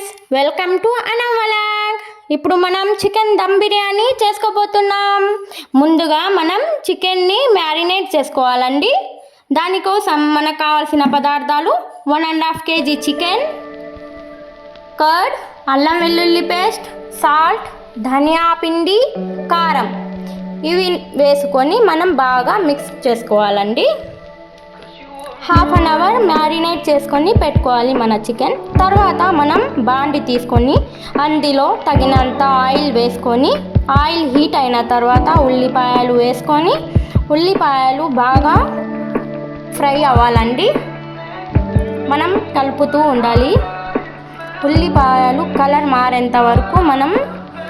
Friends, welcome to అనవలాగ్. ఇప్పుడు మనం chicken dum biryani చేసుకోబోతున్నాం. ముందుగా మనం చికెన్ని మ్యారినేట్ చేసుకోవాలండి. దానికోసం మనకు కావాల్సిన పదార్థాలు 1.5 kg చికెన్, కర్డ్, అల్లం వెల్లుల్లి పేస్ట్, సాల్ట్, ధనియా పిండి, కారం ఇవి వేసుకొని మనం బాగా మిక్స్ చేసుకోవాలండి. హాఫ్ అన్ అవర్ మ్యారినేట్ చేసుకొని పెట్టుకోవాలి మన చికెన్. తర్వాత మనం బాండి తీసుకొని అందులో తగినంత ఆయిల్ వేసుకొని, ఆయిల్ హీట్ అయిన తర్వాత ఉల్లిపాయలు వేసుకొని, ఉల్లిపాయలు బాగా ఫ్రై అవ్వాలండి. మనం కలుపుతూ ఉండాలి. ఉల్లిపాయలు కలర్ మారేంత వరకు మనం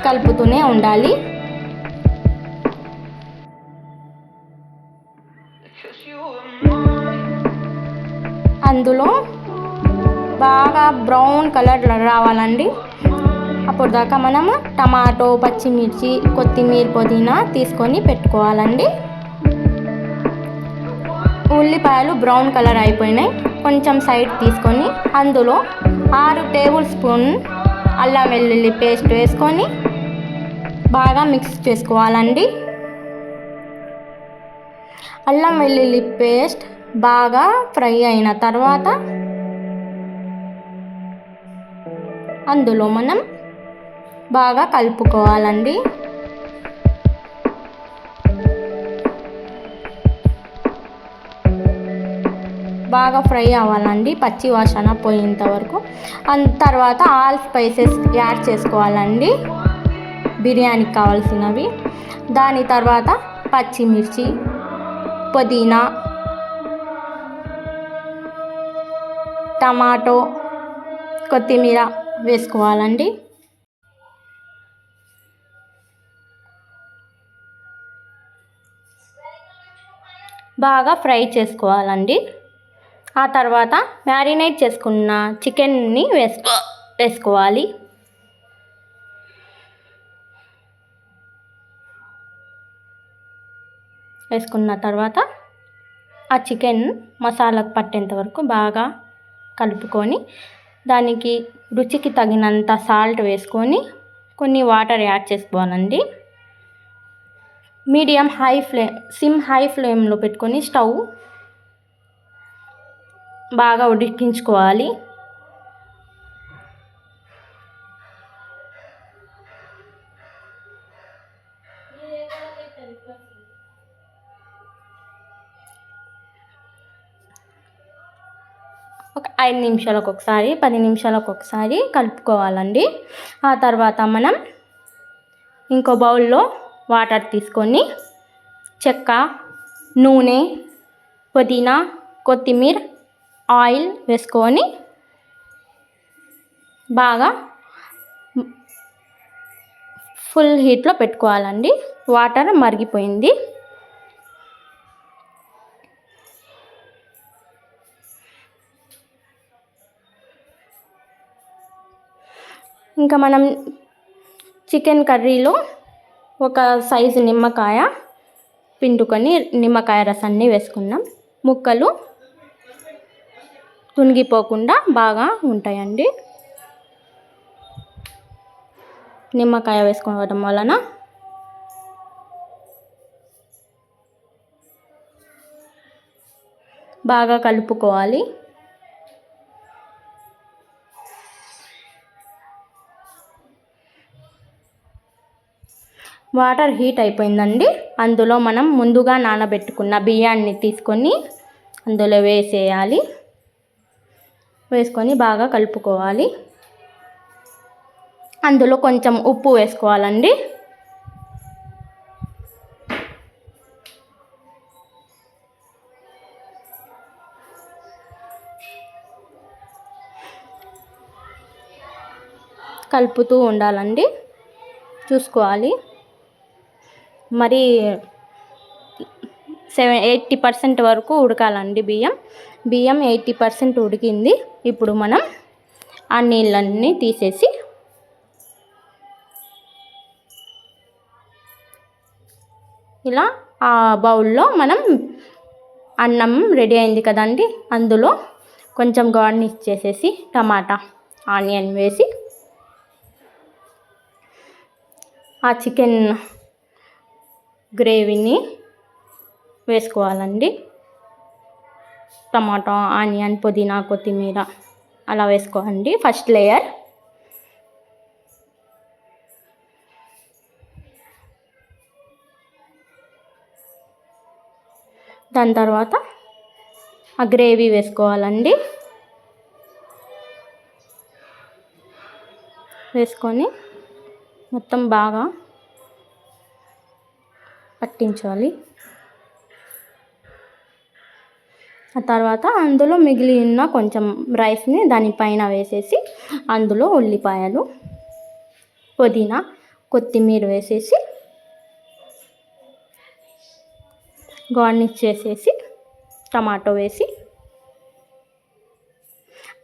కలుపుతూనే ఉండాలి. అందులో బాగా బ్రౌన్ కలర్ రావాలండి. అప్పుడు దాకా మనము టమాటో, పచ్చిమిర్చి, కొత్తిమీర, పుదీనా తీసుకొని పెట్టుకోవాలండి. ఉల్లిపాయలు బ్రౌన్ కలర్ అయిపోయినాయి. కొంచెం సైడ్ తీసుకొని అందులో 6 టేబుల్ స్పూన్ అల్లం వెల్లుల్లి పేస్ట్ వేసుకొని బాగా మిక్స్ చేసుకోవాలండి. అల్లం వెల్లుల్లి పేస్ట్ బాగా ఫ్రై అయిన తర్వాత అందులో మనం బాగా కలుపుకోవాలండి. బాగా ఫ్రై అవ్వాలండి, పచ్చి వాసన పోయేంత వరకు. తర్వాత ఆల్ స్పైసెస్ యాడ్ చేసుకోవాలండి, బిర్యానీకి కావాల్సినవి. దాని తర్వాత పచ్చిమిర్చి, పుదీనా, టమాటో, కొత్తిమీర వేసుకోవాలండి. బాగా ఫ్రై చేసుకోవాలండి. ఆ తర్వాత మ్యారినేట్ చేసుకున్న చికెన్ని వేసుకోవాలి. వేసుకున్న తర్వాత ఆ చికెన్ మసాలాకు పట్టేంత వరకు బాగా కలుపుకొని, దానికి రుచికి తగినంత సాల్ట్ వేసుకొని కొన్ని వాటర్ యాడ్ చేసుకోవాలండి. మీడియం సిమ్ హై ఫ్లేమ్లో పెట్టుకొని స్టవ్ బాగా ఉడికించుకోవాలి. ఒక 5 నిమిషాలకు ఒకసారి, 10 నిమిషాలకు ఒకసారి కలుపుకోవాలండి. ఆ తర్వాత మనం ఇంకో బౌల్లో వాటర్ తీసుకొని చెక్క, నూనె, పుదీనా, కొత్తిమీర, ఆయిల్ వేసుకొని బాగా ఫుల్ హీట్లో పెట్టుకోవాలండి. వాటర్ మరిగిపోయింది. ఇంకా మనం చికెన్ కర్రీలో ఒక సైజు నిమ్మకాయ పిండుకొని నిమ్మకాయ రసాన్ని వేసుకున్నాం. ముక్కలు తునిగిపోకుండా బాగా ఉంటాయండి. నిమ్మకాయ వేసుకోవడం వలన బాగా కలుపుకోవాలి. వాటర్ హీట్ అయిపోయిందండి. అందులో మనం ముందుగా నానబెట్టుకున్న బియ్యాన్ని తీసుకొని అందులో వేసేయాలి. వేసుకొని బాగా కలుపుకోవాలి. అందులో కొంచెం ఉప్పు వేసుకోవాలండి. కలుపుతూ ఉండాలండి, చూసుకోవాలి. మరి 80% వరకు ఉడకాలండి బియ్యం 80% ఉడికింది. ఇప్పుడు మనం ఆ నీళ్ళన్నీ తీసేసి ఇలా ఆ బౌల్లో మనం అన్నం రెడీ అయింది కదండి, అందులో కొంచెం గార్నిష్ చేసేసి టమాటా, ఆనియన్ వేసి ఆ చికెన్ గ్రేవీని వేసుకోవాలండి. టమాటా, ఆనియన్, పుదీనా, కొత్తిమీర అలా వేసుకోండి ఫస్ట్ లేయర్. దాని తర్వాత ఆ గ్రేవీ వేసుకోవాలండి. వేసుకొని మొత్తం బాగా పట్టించాలి. ఆ తర్వాత అందులో మిగిలి ఉన్న కొంచెం రైస్ని దానిపైన వేసేసి అందులో ఉల్లిపాయలు, పుదీనా, కొత్తిమీర వేసేసి గార్నిష్ చేసేసి టమాటో వేసి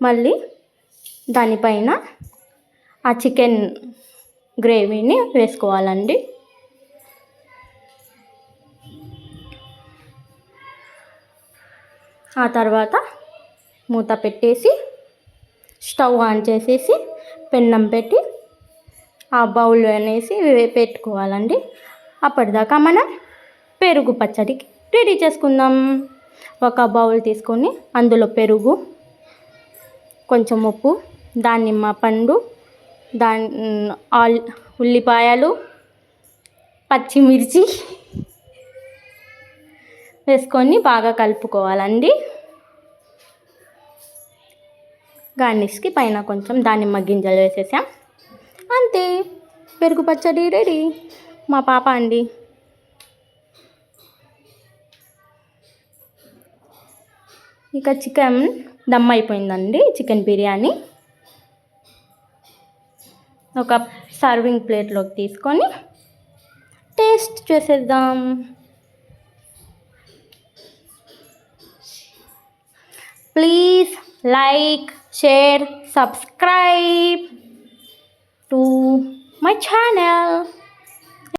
మళ్ళీ దానిపైన ఆ చికెన్ గ్రేవీని వేసుకోవాలండి. ఆ తర్వాత మూత పెట్టేసి స్టవ్ ఆన్ చేసేసి పెన్నం పెట్టి ఆ బౌల్ అనేసి పెట్టుకోవాలండి. అప్పటిదాకా మనం పెరుగు పచ్చడికి రెడీ చేసుకుందాం. ఒక బౌల్ తీసుకొని అందులో పెరుగు, కొంచెం ఉప్పు, దానిమ్మ పండు, ఉల్లిపాయలు, పచ్చిమిర్చి వేసుకొని బాగా కలుపుకోవాలండి. గార్నిష్కి పైన కొంచెం దానిమ్మ గింజలు వేసేసాం. అంతే, పెరుగు పచ్చడి రెడీ. మా పాప అండి. ఇక చికెన్ దమ్ అయిపోయిందండి. చికెన్ బిర్యానీ ఒక సర్వింగ్ ప్లేట్లోకి తీసుకొని టేస్ట్ చేసేద్దాం. Please like, share, subscribe to my channel.